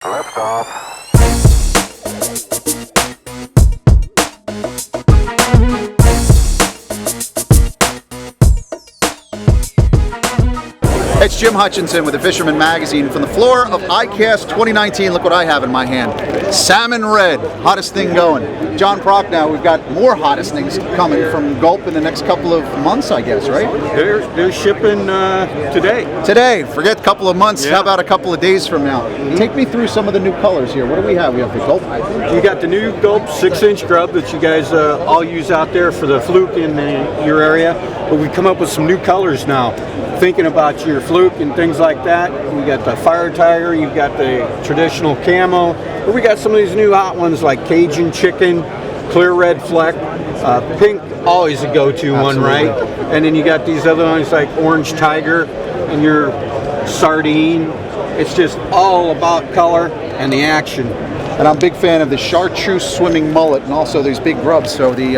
Liftoff. It's Jim Hutchinson with the Fisherman magazine from the floor of ICAST 2019. Look what I have in my hand. Salmon red, hottest thing going. John Prochnow, we've got more hottest things coming from Gulp in the next couple of months, I guess, right? They're shipping today. Today, forget a couple of months, Yeah. How about a couple of days from now? Take me through some of the new colors here. What do we have? We have the Gulp. You got the new Gulp 6-inch grub that you guys all use out there for the fluke in your area. But we come up with some new colors now, thinking about your fluke and things like that. We got the fire tiger, you've got the traditional camo, but we got some of these new hot ones like Cajun chicken, clear red fleck, pink, always a go-to one, right? And then you got these other ones like orange tiger and your sardine. It's just all about color and the action. And I'm a big fan of the chartreuse swimming mullet and also these big grubs. So the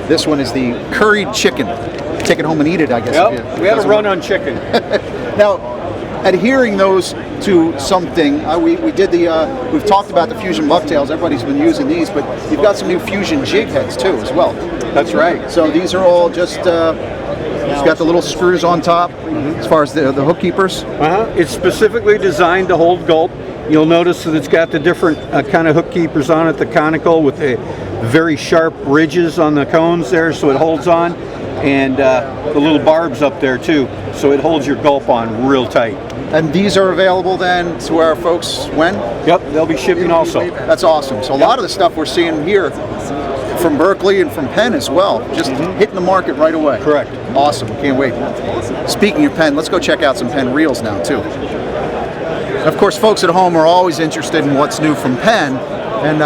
this one is the curried chicken. Take it home and eat it, I guess. Yep, we had a run on chicken. Now, adhering those to something, we did the, we've talked about the Fusion bucktails, everybody's been using these, but you've got some new Fusion jig heads too as well. That's right. So these are all just, it's got the little screws on top as far as the hook keepers. It's specifically designed to hold Gulp. You'll notice that it's got the different kind of hook keepers on it, the conical with the very sharp ridges on the cones there so it holds on. And the little barbs up there too, so it holds your Gulp on real tight. And these are available then to our folks when? Yep, they'll be shipping also. That's awesome. So a lot of the stuff we're seeing here from Berkley and from Penn as well, just hitting the market right away. Correct. Awesome, can't wait. Speaking of Penn, let's go check out some Penn reels now too. Of course, folks at home are always interested in what's new from Penn, and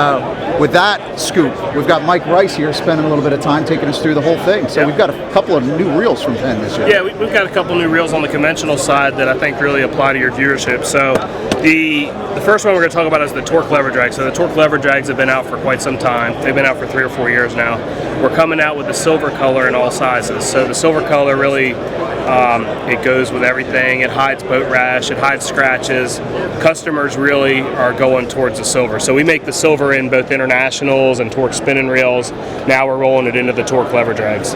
with that scoop, we've got Mike Rice here spending a little bit of time taking us through the whole thing. So we've got a couple of new reels from Penn this year. Yeah, we've got a couple new reels on the conventional side that I think really apply to your viewership. So the first one we're going to talk about is the torque lever drag. So the torque lever drags have been out for quite some time. They've been out for 3 or 4 years now. We're coming out with the silver color in all sizes. So the silver color really, it goes with everything. It hides boat rash, it hides scratches. Customers really are going towards the silver. So we make the silver in both internationals and torque spinning reels. Now we're rolling it into the torque lever drags.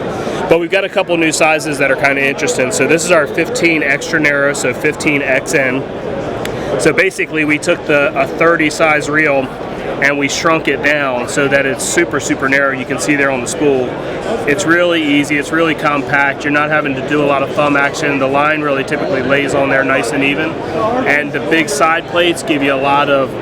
But we've got a couple new sizes that are kind of interesting. So this is our 15 extra narrow, so 15 XN. So basically we took a 30 size reel and we shrunk it down so that it's super, super narrow. You can see there on the spool. It's really easy, it's really compact. You're not having to do a lot of thumb action. The line really typically lays on there nice and even. And the big side plates give you a lot of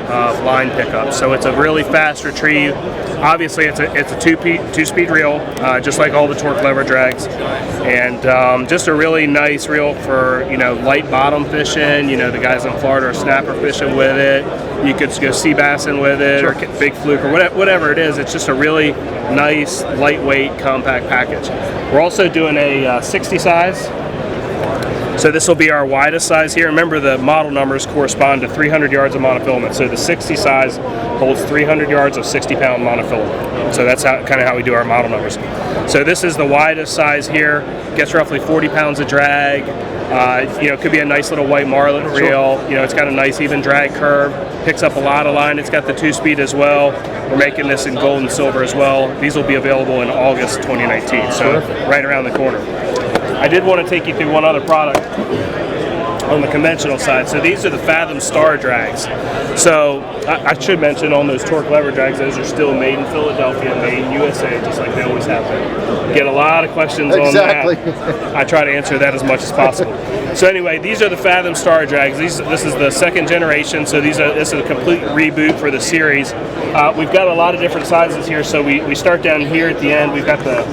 line pickup. So it's a really fast retrieve. Obviously it's a two-speed reel, just like all the torque lever drags. And just a really nice reel for, light bottom fishing. The guys in Florida are snapper fishing with it. You could go sea bassing with it, or big fluke, or whatever it is. It's just a really nice, lightweight, compact package. We're also doing a 60 size. So this will be our widest size here. Remember, the model numbers correspond to 300 yards of monofilament. So the 60 size holds 300 yards of 60-pound monofilament. So that's kind of how we do our model numbers. So this is the widest size here. Gets roughly 40 pounds of drag. It could be a nice little white marlin reel. It's got a nice even drag curve. Picks up a lot of line. It's got the 2-speed as well. We're making this in gold and silver as well. These will be available in August 2019, so right around the corner. I did want to take you through one other product on the conventional side. So these are the Fathom Star drags. So I should mention on those torque lever drags, those are still made in Philadelphia, made in USA, just like they always have been. Get a lot of questions on that. I try to answer that as much as possible. So anyway, these are the Fathom Star drags. This is the 2nd generation, so this is a complete reboot for the series. We've got a lot of different sizes here, so we start down here at the end. We've got the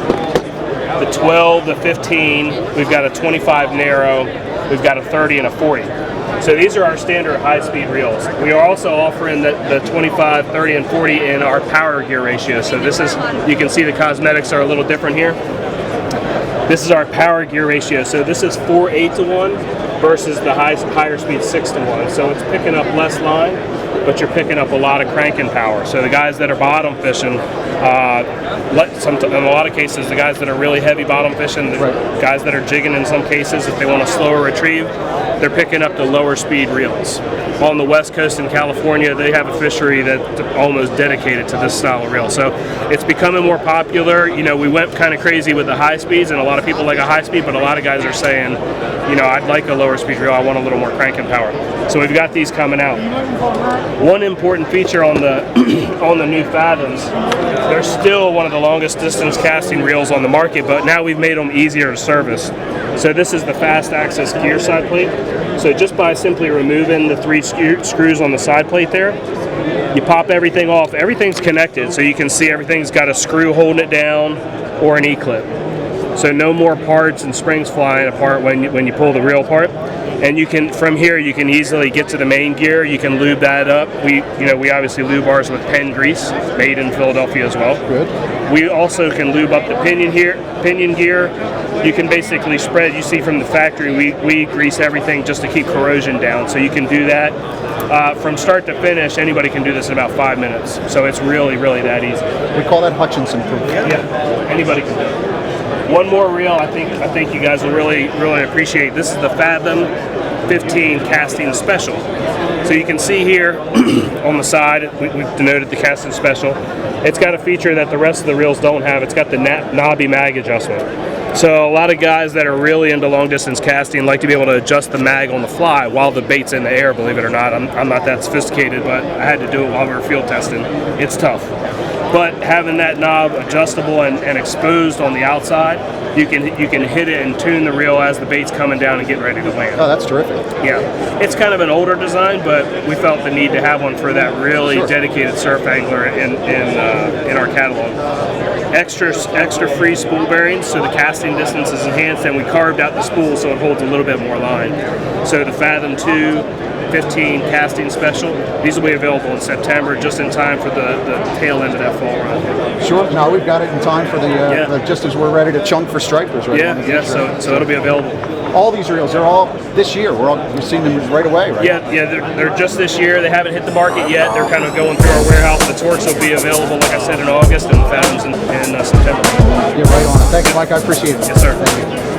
12, the 15, we've got a 25 narrow, we've got a 30 and a 40. So these are our standard high-speed reels. We are also offering the 25, 30, and 40 in our power gear ratio. So this is, you can see the cosmetics are a little different here. This is our power gear ratio. So this is 4/8 to 1 versus the higher speed 6 to 1. So it's picking up less line. but you're picking up a lot of cranking power. So the guys that are bottom fishing, in a lot of cases, the guys that are really heavy bottom fishing, the guys that are jigging in some cases, if they want a slower retrieve, they're picking up the lower speed reels. On the West Coast in California, they have a fishery that's almost dedicated to this style of reel. So it's becoming more popular. You know, we went kind of crazy with the high speeds, and a lot of people like a high speed, but a lot of guys are saying, you know, I'd like a lower speed reel, I want a little more cranking power. So we've got these coming out. One important feature on the on the new Fathoms, they're still one of the longest distance casting reels on the market, but now we've made them easier to service. So this is the fast access gear side plate. So just by simply removing the 3 screws on the side plate there, you pop everything off. Everything's connected, so you can see everything's got a screw holding it down or an E-clip. So no more parts and springs flying apart when you pull the reel apart. And you can, from here, you can easily get to the main gear. You can lube that up. We obviously lube ours with Penn grease, made in Philadelphia as well. Good. We also can lube up the pinion gear. You can basically spread. You see from the factory, we grease everything just to keep corrosion down. So you can do that from start to finish. Anybody can do this in about 5 minutes. So it's really, really that easy. We call that Hutchinson proof. Yeah, anybody can do it. One more reel I think you guys will really appreciate. This is the Fathom 15 casting special. So you can see here on the side, we've denoted the casting special. It's got a feature that the rest of the reels don't have. It's got the knobby mag adjustment. So a lot of guys that are really into long distance casting like to be able to adjust the mag on the fly while the bait's in the air, believe it or not. I'm not that sophisticated, but I had to do it while we were field testing. It's tough. But having that knob adjustable and exposed on the outside, you can hit it and tune the reel as the bait's coming down and getting ready to land. Oh, that's terrific. Yeah, it's kind of an older design, but we felt the need to have one for that really dedicated surf angler in our catalog. Extra free spool bearings, so the casting distance is enhanced, and we carved out the spool so it holds a little bit more line. So the Fathom 2 15 casting special. These will be available in September, just in time for the tail end of that fall run. Sure. Now we've got it in time for the just as we're ready to chunk for stripers. Right? Yeah. So it'll be available. All these reels, they're all this year. We've seen them right away, right? Yeah. They're just this year. They haven't hit the market yet. They're kind of going through our warehouse. The Torques will be available, like I said, in August, and the Fathoms in September. You're right on it. Thanks, Mike. I appreciate it. Yes, sir. Thank you.